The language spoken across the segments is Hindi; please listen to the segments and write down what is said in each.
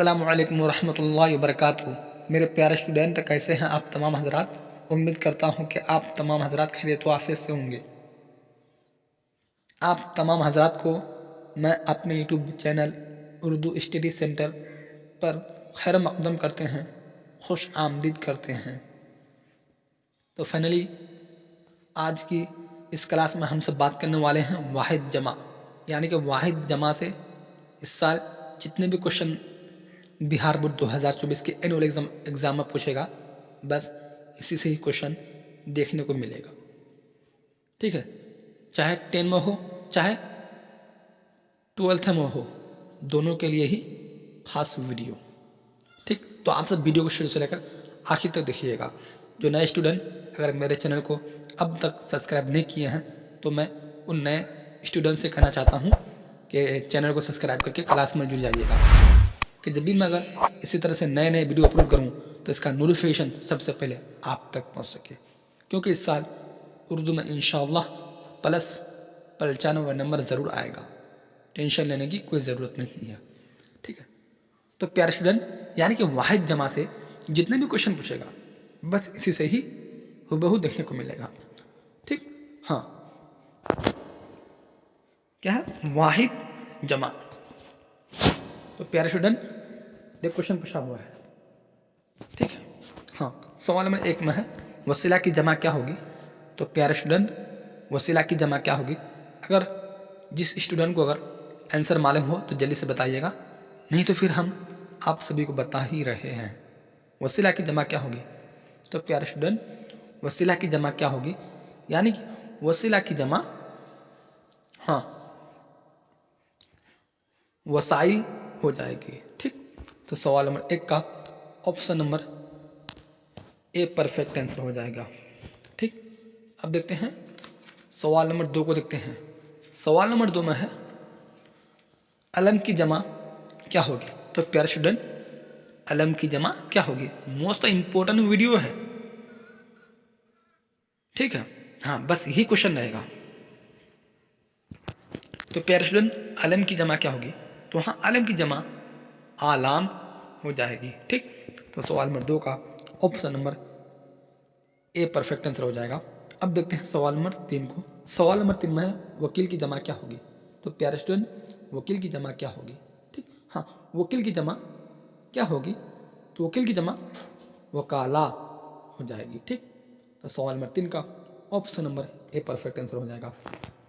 अस्सलामु अलैकुम वरहमतुल्लाहि वबरकातुहू। मेरे प्यारे स्टूडेंट, कैसे हैं आप तमाम हजरात। उम्मीद करता हूं कि आप तमाम हजरात खैरियत व आफियत से होंगे। आप तमाम हजरात को मैं अपने YouTube channel Urdu study centre पर खैर मक़दम करते हैं, खुश आमदीद करते हैं। तो फाइनली आज की इस क्लास में हम सब बात करने वाले हैं वाहिद जमा, यानी कि वाहिद जमा से इस साल जितने भी क्वेश्चन बिहार बोर्ड 2024 के एनुअल एग्ज़ाम में पूछेगा, बस इसी से ही क्वेश्चन देखने को मिलेगा। ठीक है, चाहे 10 में हो चाहे 12th में हो, दोनों के लिए ही खास वीडियो। ठीक, तो आप सब वीडियो को शुरू से लेकर आखिर तक देखिएगा। जो नए स्टूडेंट अगर मेरे चैनल को अब तक सब्सक्राइब नहीं किए हैं, तो मैं उन नए स्टूडेंट से कहना चाहता हूँ कि चैनल को सब्सक्राइब करके क्लास में जुड़ जाइएगा, कि जब भी मैं अगर इसी तरह से नए नए वीडियो अपलोड करूँ तो इसका नोटिफिकेशन सबसे पहले आप तक पहुँच सके। क्योंकि इस साल उर्दू में इंशाअल्लाह प्लस 95 नंबर ज़रूर आएगा, टेंशन लेने की कोई ज़रूरत नहीं है। ठीक है, तो प्यारे स्टूडेंट, यानी कि वाहिद जमा से जितने भी क्वेश्चन पूछेगा, बस इसी से ही हुबहू देखने को मिलेगा। ठीक, हाँ, क्या है वाहिद जमा। तो प्यारे स्टूडेंट, देख क्वेश्चन पूछा हुआ है। ठीक है, हाँ, सवाल नंबर 1 में है वसीला की जमा क्या होगी। तो प्यारे स्टूडेंट, वसीला की जमा क्या होगी, अगर जिस स्टूडेंट को अगर आंसर मालूम हो तो जल्दी से बताइएगा, नहीं तो फिर हम आप सभी को बता ही रहे हैं वसीला की जमा क्या होगी। तो प्यारे स्टूडेंट, वसीला की जमा क्या होगी, यानी कि वसीला की जमा, हाँ, वसाइल हो जाएगी। ठीक, तो सवाल नंबर 1 का option number a perfect answer हो जाएगा। ठीक, अब देखते हैं सवाल नंबर 2 को देखते हैं। सवाल नंबर 2 में है अलम की जमा क्या होगी। तो प्यारे स्टूडेंट, अलम की जमा क्या होगी, मोस्ट इंपॉर्टेंट वीडियो है। ठीक है, हाँ, बस यही क्वेश्चन रहेगा। तो प्यारे स्टूडेंट, अलम की जमा क्या होगी, तो हाँ, अलम की जमा आलाम हो जाएगी। ठीक, तो सवाल नंबर 2 का option number a perfect answer हो जाएगा। अब देखते हैं सवाल नंबर 3 को। सवाल नंबर 3 में है वकील की जमा क्या होगी। तो प्यारे स्टूडेंट, वकील की जमा क्या होगी। ठीक, हाँ, वकील की जमा क्या होगी, तो वकील की जमा वकाला हो जाएगी। ठीक, तो सवाल नंबर 3 का option number a perfect answer हो जाएगा।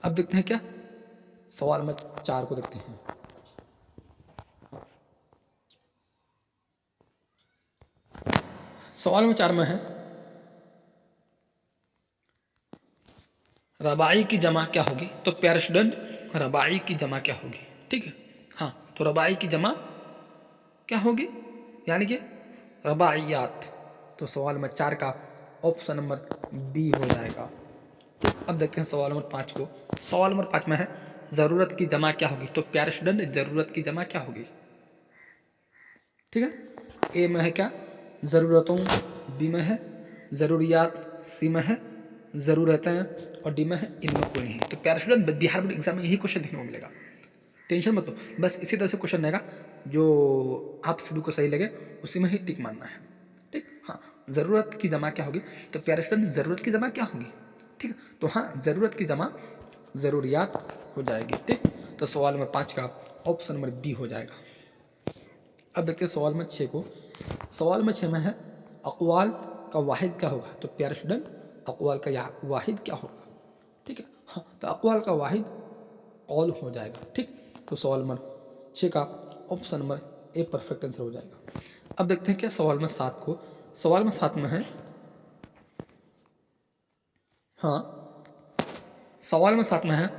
अब देखते हैं क्या सवाल नंबर 4 को देखते हैं। सवाल नंबर 4 में है रबाई की जमा क्या होगी। तो प्यारे स्टूडेंट, रबाई की जमा क्या होगी। ठीक है, हाँ, तो रबाई की जमा क्या होगी, यानी कि रबाइयात। तो सवाल नंबर 4 का ऑप्शन नंबर बी हो जाएगा। तो अब देखते हैं सवाल नंबर 5 को। सवाल नंबर 5 में है ज़रूरत की जमा क्या होगी। तो प्यारे स्टूडेंट, ज़रूरत की जमा क्या होगी। ठीक है, ए में है क्या ज़रूरतों, बी में है ज़रूरियात, सी में है ज़रूरतें और डी में है इनमें कोई नहीं। तो प्यारे स्टूडेंट, बिहार बोर्ड एग्जाम में यही क्वेश्चन देखने को मिलेगा, टेंशन मत लो। बस इसी तरह से क्वेश्चन रहेगा, जो आप सभी को सही लगे उसी में ही टिक मारना है। ठीक, हाँ, ज़रूरत की जमा क्या होगी। तो प्यारे स्टूडेंट, ज़रूरत की जमा क्या होगी। ठीक है, तो हाँ, ज़रूरत की जमा ज़रूरियात हो जाएगी। ठीक, तो सवाल नंबर 5 का ऑप्शन नंबर बी हो जाएगा। अब देखते हैं सवाल नंबर 6 को। सवाल नंबर 6 में है अक़वाल का वाहिद क्या होगा। तो प्यारे स्टूडेंट, अक़वाल का वाहिद क्या होगा। ठीक है, हाँ, तो अक़वाल का वाहिद कौल हो जाएगा। ठीक, तो सवाल नंबर 6 का option number a perfect answer हो जाएगा। अब देखते हैं क्या सवाल नंबर 7 को। सवाल नंबर 7 में है, हाँ, सवाल नंबर 7 में है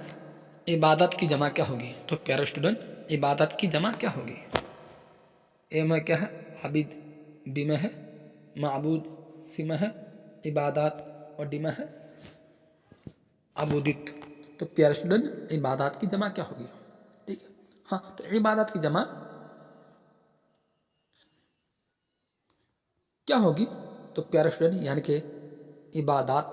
इबादत की जमा क्या होगी। तो प्यारे स्टूडेंट, इबादत की जमा क्या होगी। ए में क्या है आबिद, बी में है माबूद, सी में है इबादत और डी में है अबूदित। तो प्यारे स्टूडेंट, इबादत की जमा क्या होगी। ठीक है, हाँ, तो इबादत की जमा क्या होगी। तो प्यारे स्टूडेंट, यानी कि इबादत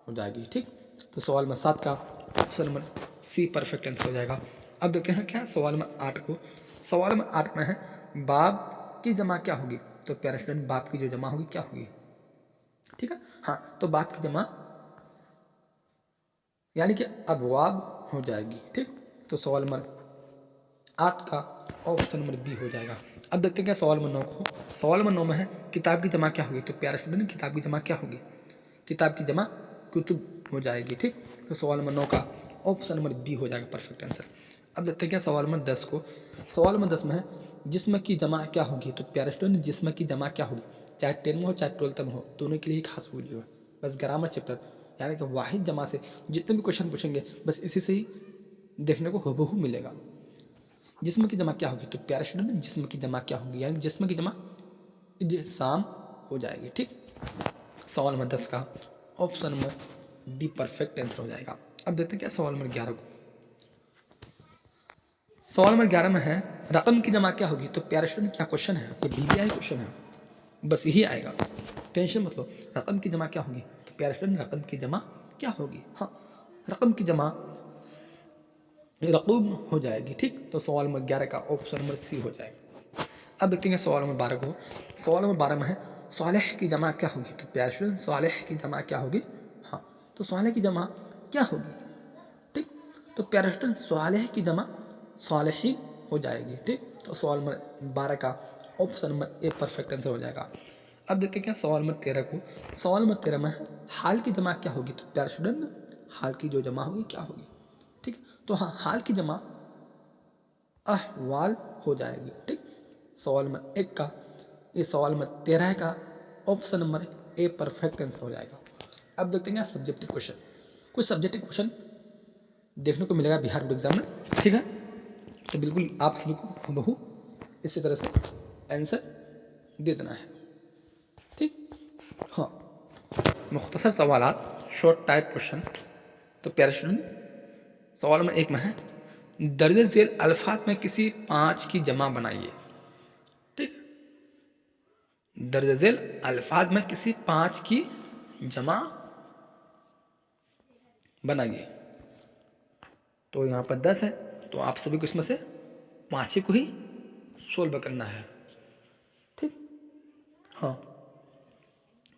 हो जाएगी। ठीक, तो सवाल नंबर 7 का option number C perfect answer हो जाएगा। अब देखते हैं क्या सवाल नंबर 8 को। सवाल नंबर 8 में है बाब की जमा क्या होगी? तो प्यारे स्टूडेंट बाब की जो जमा होगी क्या होगी? ठीक है, हाँ, तो बाब की जमा यानी कि अबवाब हो जाएगी। ठीक, तो सवाल नंबर 8 का ऑप्शन नंबर बी हो जाएगा। अब देखते हैं क्या सवाल नंबर 9 को। सवाल नंबर 9 में है किताब की जमा क्या होगी? तो प्यारे स्टूडेंट किताब की जमा क्या होगी? किताब की जमा कुतुब हो जाएगी। ठीक, तो सवाल नंबर 9 का ऑप्शन नंबर बी हो जाएगा परफेक्ट आंसर। अब देखते हैं क्या सवाल नंबर 10 को। सवाल नंबर 10 में है जिस्म की जमा क्या होगी? तो प्यारे स्टूडेंट जिस्म की जमा क्या होगी? चाहे 10 में हो चाहे 12 में हो, दोनों के लिए खास वीडियो है। बस ग्रामर चैप्टर यानी कि वाहिद जमा से जितने भी क्वेश्चन पूछेंगे बस इसी से ही देखने को हूबहू मिलेगा। जिस्म की जमा क्या होगी? तो प्यारे स्टूडेंट जिस्म की जमा क्या होगी? यानी जिस्म की जमा शाम हो जाएगी। ठीक, सवाल नंबर 10 का option number D perfect answer हो जाएगा। अब देखते हैं क्या सवाल नंबर 11 को। सवाल नंबर 11 में है रकम की जमा क्या होगी? तो प्यारे स्टूडेंट क्या क्वेश्चन है? ये बीबीआई क्वेश्चन है, बस यही आएगा, टेंशन मत लो। रकम की जमा क्या होगी? तो प्यारे स्टूडेंट रकम की जमा क्या होगी? हाँ, रकम की जमा रकूम हो जाएगी। ठीक, तो सवाल नंबर 11 का ऑप्शन नंबर सी हो जाएगा। अब देखते हैं सवाल नंबर 12 को। सवाल नंबर 12 में है सालेह की जमा क्या होगी? तो प्यारे स्टूडेंट सालेह की जमा क्या होगी? हाँ, तो सालेह की जमा क्या होगी? ठीक, तो प्यारे स्टूडेंट सालेह की जमा सालेहीन हो जाएगी। ठीक, तो सवाल नंबर 12 का option number a perfect answer हो जाएगा। अब देखते हैं क्या सवाल नंबर 13 को। सवाल नंबर 13 में है हाल की जमा क्या होगी? तो प्यारे स्टूडेंट हाल की जो जमा होगी क्या होगी? ठीक, तो हाँ, हाल की जमा अहवाल हो जाएगी। ठीक, सवाल नंबर 1 का ये सवाल नंबर 13 का option number a perfect answer हो जाएगा। अब देखते हैं सब्जेक्टिव क्वेश्चन। कुछ सब्जेक्टिव क्वेश्चन देखने को मिलेगा बिहार बोर्ड एग्जाम में। ठीक है, तो बिल्कुल आप सभी को हूबहू इसी तरह से आंसर दे देना है। ठीक, हाँ, मुख्तसर सवालात शॉर्ट टाइप क्वेश्चन। तो प्यारे स्टूडेंट सवाल नंबर 1 में है दर्ज झेल अल्फाज में किसी 5 की जमा बनाइए। ठीक, दर्ज झेल अल्फाज में किसी 5 की जमा बनाइए। तो यहाँ पर 10 है, तो आप सभी को इसमें से 5 ही को ही सोल्व करना है। ठीक, हाँ,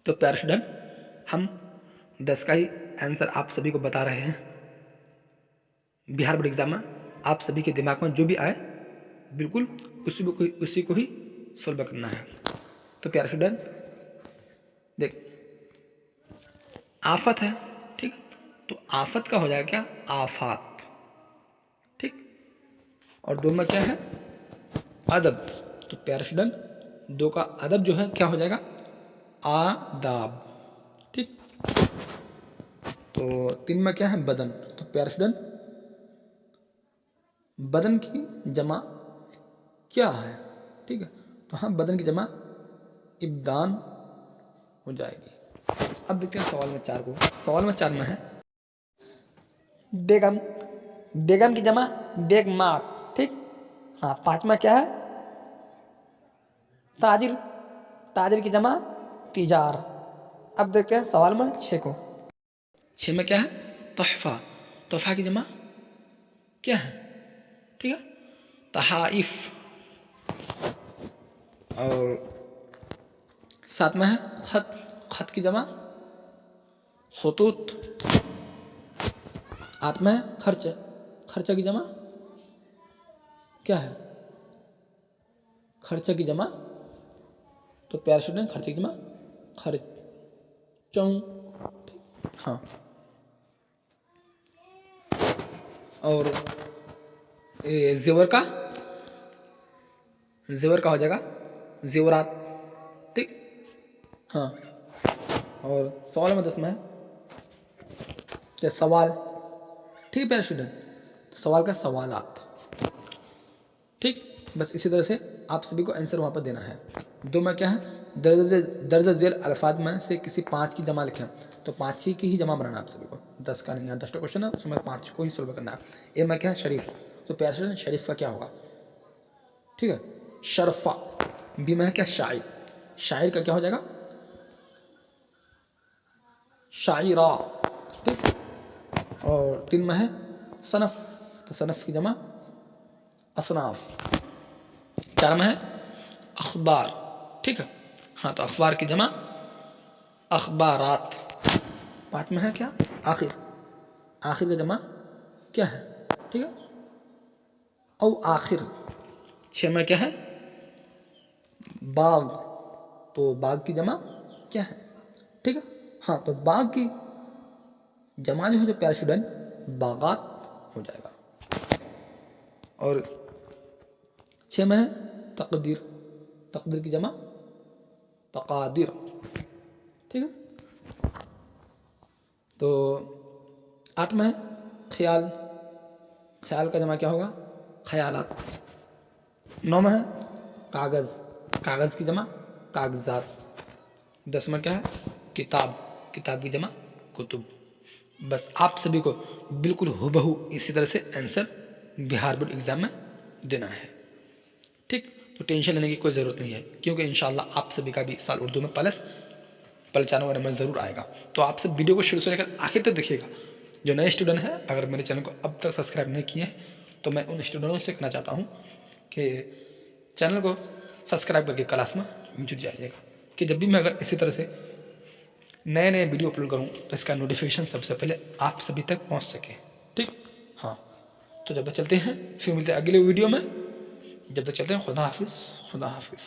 तो प्यारे स्टूडेंट हम 10 का ही आंसर आप सभी को बता रहे हैं। बिहार बोर्ड एग्जाम में आप सभी के दिमाग में जो भी आए बिल्कुल उसी को ही सोल्व करना है। तो प्यारे स्टूडेंट देख, आफत है। ठीक, तो आफत का हो जाएगा क्या? आफात। ठीक, और 2 में क्या है? अदब। तो प्यारे स्टूडेंट 2 का अदब जो है क्या हो जाएगा? आदाब। ठीक, तो 3 में क्या है? बदन। तो प्यारे स्टूडेंट बदन की जमा क्या है? ठीक है, तो हाँ, बदन की जमा इब्दान हो जाएगी। अब देखते हैं सवाल नंबर 4 को। सवाल नंबर 4 में है बेगम। बेगम की जमा बेगमात। ठीक, हाँ, 5 में क्या है? ताजिर। ताजिर की जमा तिजार। अब देखते हैं सवाल नंबर 6 को। 6 में क्या है? तोहफा। तोहफा की जमा क्या है? ठीक है, तहाइफ। और 7 में है खत। खत की जमा खतूत। 8 में है खर्च। खर्चा की जमा क्या है? खर्चा की जमा, तो प्यारे स्टूडेंट खर्चे की जमा खर्चों। हाँ, और जेवर का हो जाएगा जेवरात। ठीक, हाँ, और सवाल नंबर 10 में है क्या? सवाल। ठीक है प्यारे स्टूडेंट, तो सवाल का सवालात। ठीक, बस इसी तरह से आप सभी को आंसर वहाँ पर देना है। 2 में क्या है? दर्ज झेल अल्फाज में से किसी 5 की जमा लिखें। तो 5 ही की ही जमा बनाना है आप सभी को, 10 का नहीं। यहाँ 10 क्वेश्चन है, उसमें 5 को ही सोल्व करना है। ए में क्या है? शरीफ। तो प्यारे स्टूडेंट शरीफ का क्या होगा? ठीक है, शरफा। बी में है क्या? शायर। शायर का क्या हो जाएगा? शायरा। ठीक, और 3 में है सनफ। तो सनफ की जमा असनाफ। 4 में है अखबार, ठीक है। हाँ, तो अखबार की जमा अखबारात। 5 में है क्या, आखिर, आखिर का जमा क्या है, ठीक है, औ आखिर। 6 में क्या है, बाग, तो बाग की जमा क्या है, ठीक है। हाँ, तो बाग की जमा जो है, जो प्यारे स्टूडेंट, बागात हो जाएगा। और 6 में है तकदीर, तकदीर की जमा तकादिर, ठीक है। तो 8 में है ख्याल, ख्याल का जमा क्या होगा, ख्यालात। 9 में है कागज़, कागज़ की जमा कागजात। 10 में क्या है, किताब, किताब की जमा कुतुब। बस आप सभी को बिल्कुल हूबहू इसी तरह से आंसर बिहार बोर्ड एग्ज़ाम में देना है, ठीक। तो टेंशन लेने की कोई ज़रूरत नहीं है, क्योंकि इंशाल्लाह आप सभी का भी इस साल उर्दू में प्लस 95 नंबर ज़रूर आएगा। तो आप सब वीडियो को शुरू से लेकर आखिर तक देखिएगा। जो नए स्टूडेंट हैं, अगर मेरे चैनल को अब तक सब्सक्राइब नहीं किए हैं, तो मैं उन स्टूडेंटों से कहना चाहता हूँ कि चैनल को सब्सक्राइब करके क्लास में जुट जाइएगा, कि जब भी मैं अगर इसी तरह से नए नए वीडियो अपलोड करूँ तो इसका नोटिफिकेशन सबसे पहले आप सभी तक पहुँच सके, ठीक। हाँ, तो जब तक चलते हैं, फिर मिलते हैं अगले वीडियो में। जब तक चलते हैं, खुदा हाफिज़, खुदा हाफिज़।